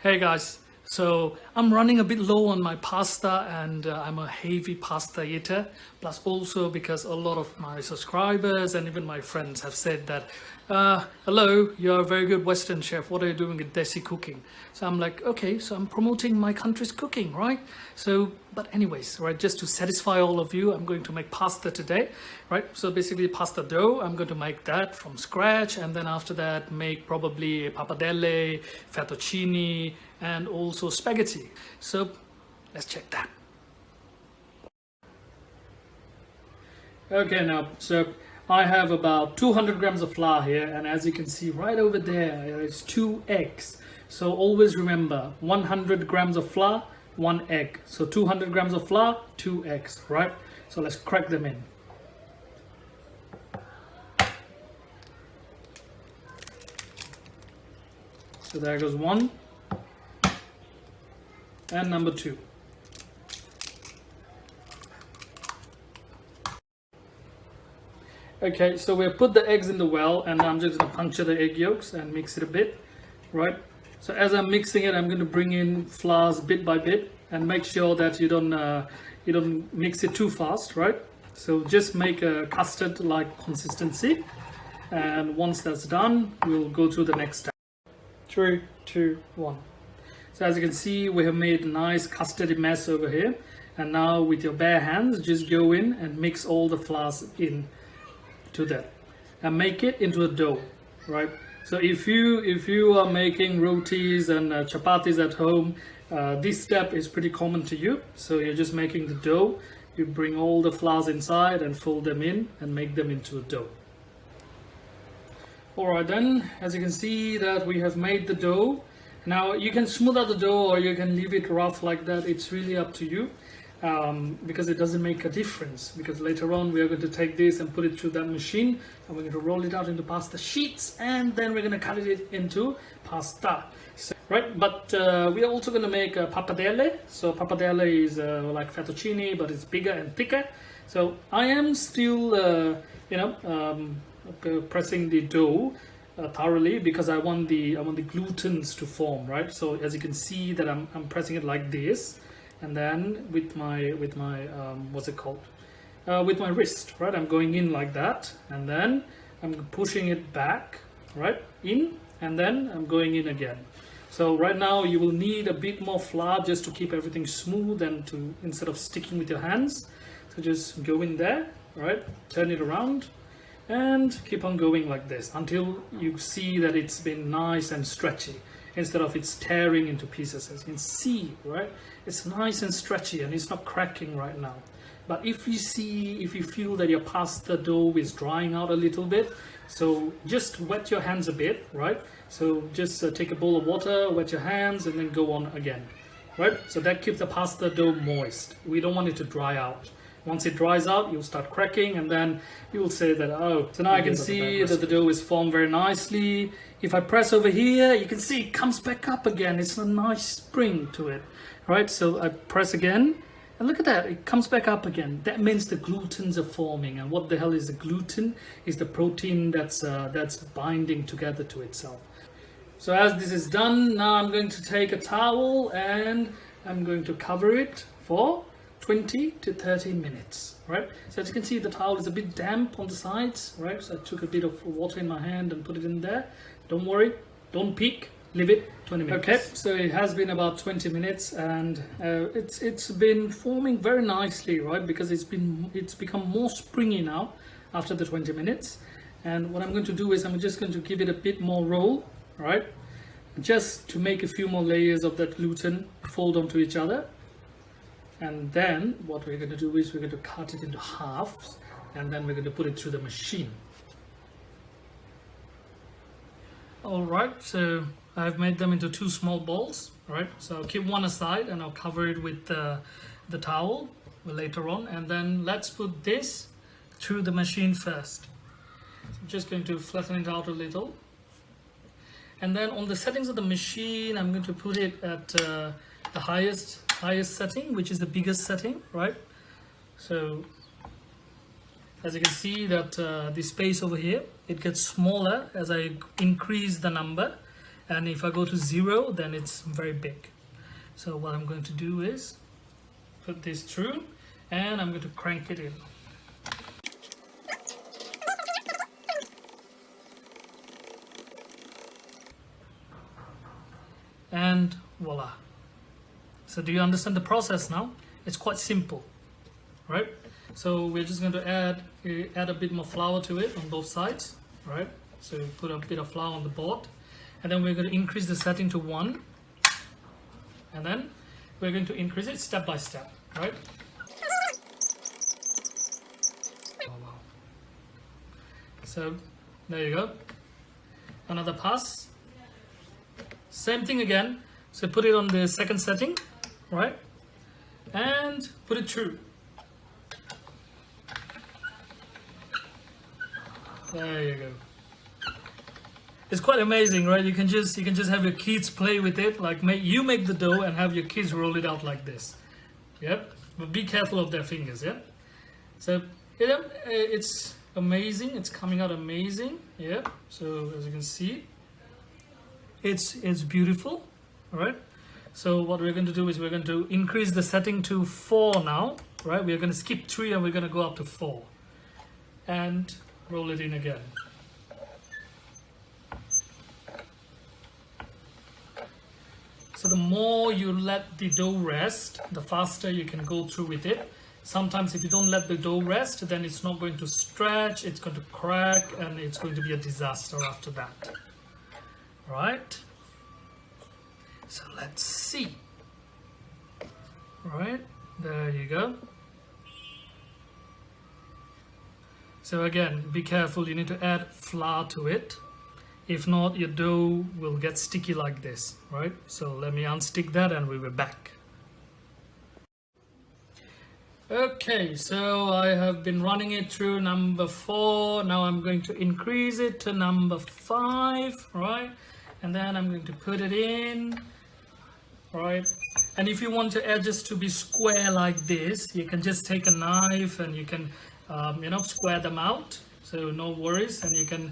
Hey guys, so I'm running a bit low on my pasta and I'm a heavy pasta eater. Plus also because a lot of my subscribers and even my friends have said that, hello, you're a very good Western chef. What are you doing with Desi cooking? So I'm like, okay, so I'm promoting my country's cooking, right? So, but anyways, right, just to satisfy all of you, I'm going to make pasta today, right? So basically pasta dough, I'm going to make that from scratch, and then after that make probably pappardelle, fettuccine, and also spaghetti. So let's check that. Okay, now, so I have about 200 grams of flour here, and as you can see right over there, it's 2 eggs. So always remember 100 grams of flour, 1 egg. So 200 grams of flour, 2 eggs, right? So let's crack them in. So there goes 1 and number 2. Okay, so we put the eggs in the well, and I'm just going to puncture the egg yolks and mix it a bit, right? So as I'm mixing it, I'm going to bring in flours bit by bit and make sure that you don't mix it too fast, right? So just make a custard-like consistency, and once that's done, we'll go to the next step. 3, 2, 1. So as you can see, we have made a nice custardy mess over here, and now with your bare hands, just go in and mix all the flours in to that and make it into a dough, right? So if you are making rotis and chapatis at home, this step is pretty common to you. So you're just making the dough, you bring all the flours inside and fold them in and make them into a dough. Alright then, as you can see that we have made the dough. Now you can smooth out the dough or you can leave it rough like that, it's really up to you. Because it doesn't make a difference, because later on we are going to take this and put it through that machine, and we're going to roll it out into pasta sheets, and then we're going to cut it into pasta, so, right? But we are also going to make a pappardelle. So pappardelle is like fettuccine, but it's bigger and thicker. So I am still pressing the dough thoroughly, because I want the glutens to form, right? So as you can see that I'm pressing it like this. And then with my what's it called? With my wrist, right? I'm going in like that, and then I'm pushing it back, right? In, and then I'm going in again. So right now you will need a bit more flour just to keep everything smooth and to instead of sticking with your hands. So just go in there, right? Turn it around and keep on going like this until you see that it's been nice and stretchy, instead of it's tearing into pieces. As you can see, right, it's nice and stretchy and it's not cracking right now. But if you feel that your pasta dough is drying out a little bit, so just wet your hands a bit, right? So just take a bowl of water, wet your hands, and then go on again, right? So that keeps the pasta dough moist. We don't want it to dry out. Once it dries out, you'll start cracking, and then you will say that, oh, so now I can see that the dough is formed very nicely. If I press over here, you can see it comes back up again. It's a nice spring to it, right? So I press again, and look at that, it comes back up again. That means the glutens are forming. And what the hell is the gluten? Is the protein that's binding together to itself. So as this is done, now I'm going to take a towel and I'm going to cover it for 20 to 30 minutes, right? So as you can see, the towel is a bit damp on the sides, right? So I took a bit of water in my hand and put it in there. Don't worry, don't peek, leave it 20 minutes. Okay, so it has been about 20 minutes, and it's been forming very nicely, right? Because it's become more springy now after the 20 minutes. And what I'm going to do is I'm just going to give it a bit more roll, right? Just to make a few more layers of that gluten fold onto each other. And then what we're going to do is we're going to cut it into halves, and then we're going to put it through the machine. Alright, so I've made them into 2 small balls, right? So I'll keep one aside and I'll cover it with the towel later on, and then let's put this through the machine first. So I'm just going to flatten it out a little. And then on the settings of the machine, I'm going to put it at the highest setting, which is the biggest setting, right? So as you can see that the space over here, it gets smaller as I increase the number, and if I go to 0, then it's very big. So what I'm going to do is put this through, and I'm going to crank it in. And voila. So do you understand the process now? It's quite simple, right? So we're just going to add a bit more flour to it on both sides, right? So put a bit of flour on the board, and then we're going to increase the setting to 1, and then we're going to increase it step by step, right? Oh, wow. So there you go. Another pass. Same thing again. So put it on the second setting, right? And put it through. There you go. It's quite amazing, right? You can just have your kids play with it. Like you make the dough and have your kids roll it out like this. Yep. But be careful of their fingers, yeah. So yeah, it's amazing. It's coming out amazing. Yeah. So as you can see, it's beautiful, right? So what we're going to do is we're going to increase the setting to 4 now, right? We're going to skip 3 and we're going to go up to 4, and roll it in again. So the more you let the dough rest, the faster you can go through with it. Sometimes if you don't let the dough rest, then it's not going to stretch, it's going to crack, and it's going to be a disaster after that. Right? So let's see. Right, there you go. So again, be careful, you need to add flour to it. If not, your dough will get sticky like this, right? So let me unstick that and we will be back. Okay, so I have been running it through number 4. Now I'm going to increase it to number 5, right? And then I'm going to put it in, right? And if you want your edges to be square like this, you can just take a knife and you can, square them out. So no worries, and you can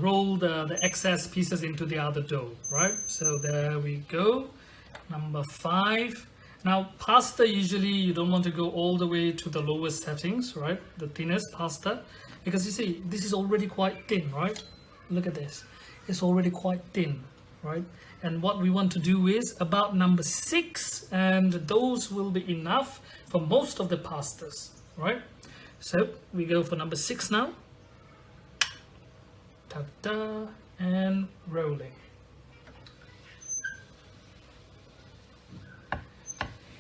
roll the excess pieces into the other dough, right? So there we go, number 5. Now pasta, usually you don't want to go all the way to the lowest settings, right? The thinnest pasta, because you see, this is already quite thin, right? Look at this, it's already quite thin, right? And what we want to do is about number 6, and those will be enough for most of the pastas, right? So we go for number 6 now. Ta-da, and rolling.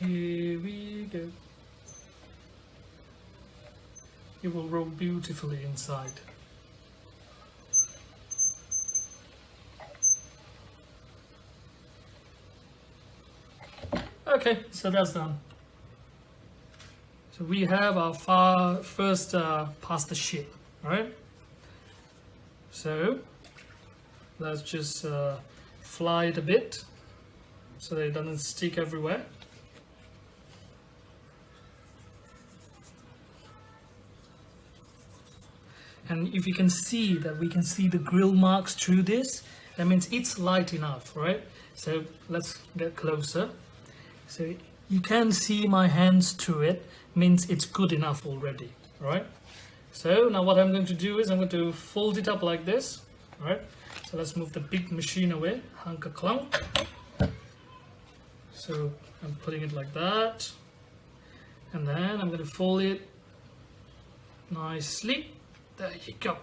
Here we go. It will roll beautifully inside. Okay, so that's done. So we have our first pasta sheet, right? So let's just fly it a bit so that it doesn't stick everywhere. And if you can see that we can see the grill marks through this, that means it's light enough, right? So let's get closer. So you can see my hands through it, means it's good enough already, right? So now what I'm going to do is I'm going to fold it up like this, right? So let's move the big machine away, hunker clunk. So I'm putting it like that, and then I'm going to fold it nicely. There you go.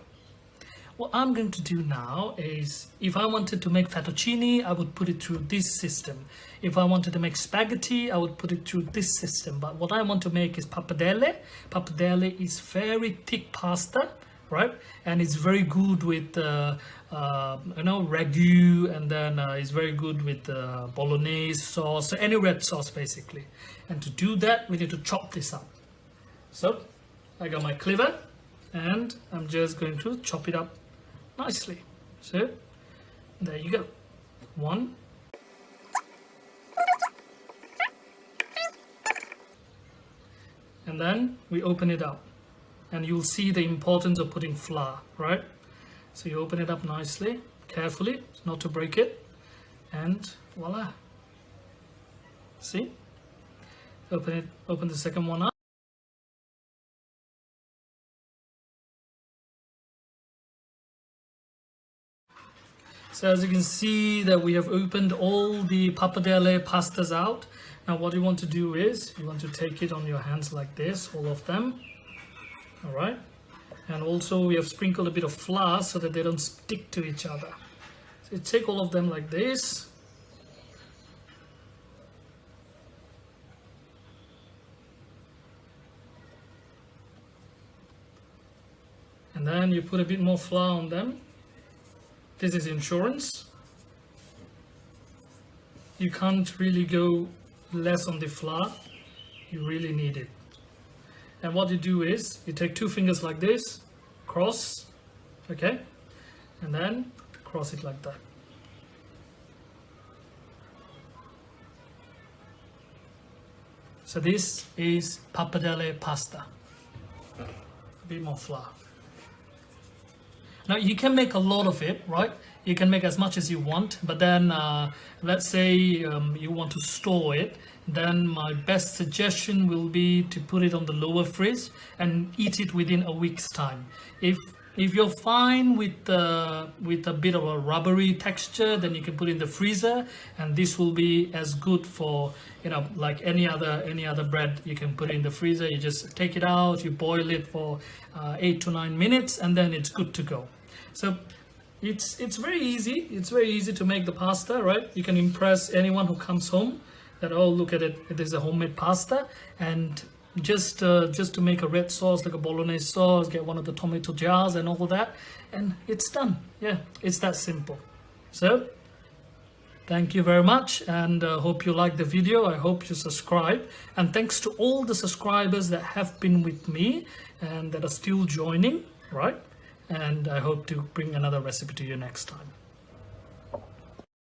What I'm going to do now is, if I wanted to make fettuccine, I would put it through this system. If I wanted to make spaghetti, I would put it through this system. But what I want to make is pappardelle. Pappardelle is very thick pasta, right? And it's very good with ragu, and then it's very good with bolognese sauce, so any red sauce basically. And to do that, we need to chop this up. So I got my cleaver, and I'm just going to chop it up nicely. So there you go. 1, and then we open it up, and you'll see the importance of putting flour, right? So you open it up nicely, carefully, not to break it, and voila. See, open the second one up. So as you can see that we have opened all the pappardelle pastas out. Now what you want to do is you want to take it on your hands like this, all of them. All right. And also we have sprinkled a bit of flour so that they don't stick to each other. So you take all of them like this. And then you put a bit more flour on them. This is insurance. You can't really go less on the flour. You really need it. And what you do is you take 2 fingers like this, cross, okay, and then cross it like that. So this is pappardelle pasta. A bit more flour. Now you can make a lot of it, right? You can make as much as you want, but then let's say you want to store it, then my best suggestion will be to put it on the lower fridge and eat it within a week's time. If you're fine with a bit of a rubbery texture, then you can put it in the freezer, and this will be as good for, you know, like any other bread. You can put it in the freezer. You just take it out, you boil it for 8 to 9 minutes, and then it's good to go. So it's very easy. It's very easy to make the pasta, right? You can impress anyone who comes home that, oh, look at it, it is a homemade pasta. And just to make a red sauce, like a bolognese sauce, get one of the tomato jars and all that, and it's done. Yeah, it's that simple. So thank you very much, and hope you like the video. I hope you subscribe, and thanks to all the subscribers that have been with me and that are still joining, right? And I hope to bring another recipe to you next time.